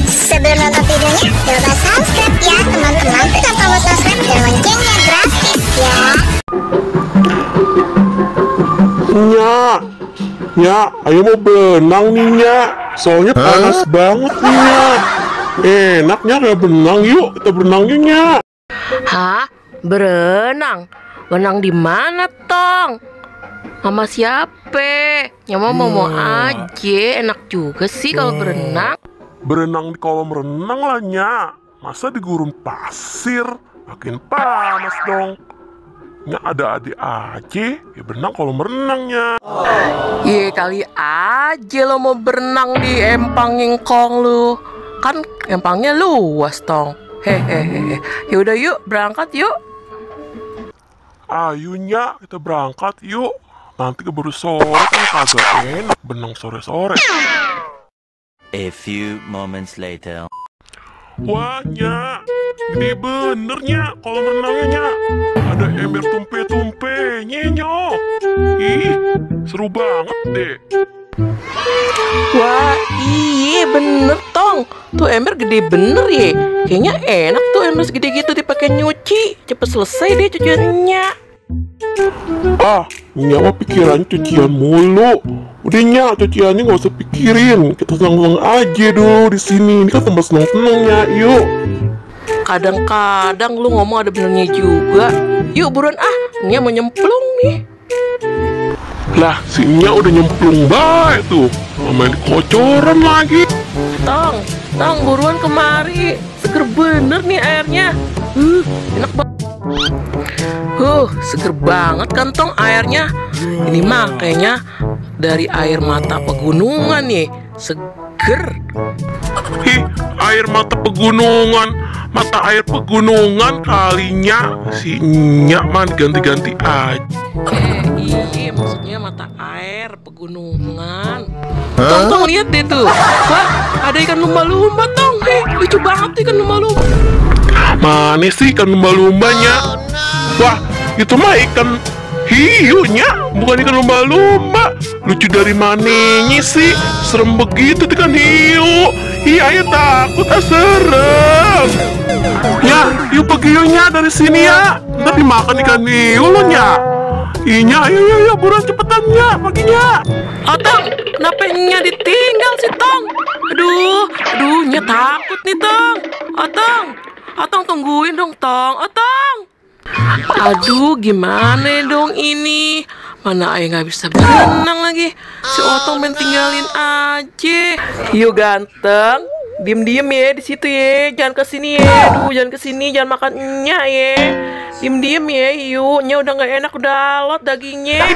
Sebelum nonton videonya, jangan lupa subscribe ya teman-teman. Tekan tombol subscribe dan loncengnya gratis ya. Nya, ayo mau berenang nih Nya. Soalnya panas banget nih Nya. Enaknya kayak berenang, yuk kita berenang yuk Nya. Hah? Berenang? Berenang di mana, Tong? Mama siapa? Nyama mau aja. Enak juga sih kalau berenang. Berenang di kolam renang lah Nya. Masa di gurun pasir? Makin panas dong. Nya ada adik aja, ya berenang kolam renangnya. Ye kali aja lo mau berenang di empang ngkong lu. Kan empangnya luas, Tong. Hehehe. Yaudah yuk, berangkat yuk. Ayo Nya, kita berangkat yuk. Nanti keburu sore kan kagak enak berenang sore-sore. A few moments later. Wah Nya, gede bener Nya kolam renangnya Nya. Ada ember tumpe-tumpenya Nyok. Ih, seru banget deh. Wah, iya bener, Tong. Tuh ember gede bener ya. Kayaknya enak tuh ember segede gitu dipakai nyuci. Cepet selesai deh cuciannya. Ah, Nya mah pikirannya cucian mulu. Udah Nya, cuciannya nggak usah pikirin. Kita senang-senang aja dulu di sini. Ini kan tempat senang-senangnya. Yuk. Kadang-kadang lu ngomong ada benernya juga. Yuk buruan Nya mau nyemplung nih. Lah, si Nya udah nyemplung baik tuh. Main kocoran lagi. Tong buruan kemari. Seger bener nih airnya. Enak banget. Seger banget kan Tong airnya. Ini mah kayaknya dari air mata pegunungan nih. Seger. Hi, air mata pegunungan. Mata air pegunungan kalinya si Nya man ganti-ganti aja. Iya maksudnya mata air pegunungan. Tong lihat deh tuh. Wah, ada ikan lumba-lumba Tong. Lucu banget ikan lumba-lumba. Mana sih ikan lumba-lumbanya? Wah, itu mah ikan hiunya, bukan ikan lumba-lumba. Lucu dari mananya sih? Serem begitu ikan hiu. Iya, ayo takut serem. Ya, yuk pergi yuk Nya dari sini ya. Ntar dimakan ikan hiu lo Nya. Iya, ayo buruan cepetan Nya, pergi Nya. Tong, kenapa Nya ditinggal sih Tong? Aduh, Nya takut nih Tong. Tong tungguin dong Tong. Tong. Aduh, gimana dong ini? Mana ayah nggak bisa berenang lagi. Si Otong main tinggalin aja. Yuk ganteng, diem ya di situ ya. Jangan kesini ya. Aduh, jangan kesini, jangan makan Nya ya. Diem ya, yuk. Nya udah nggak enak, udah alot dagingnya.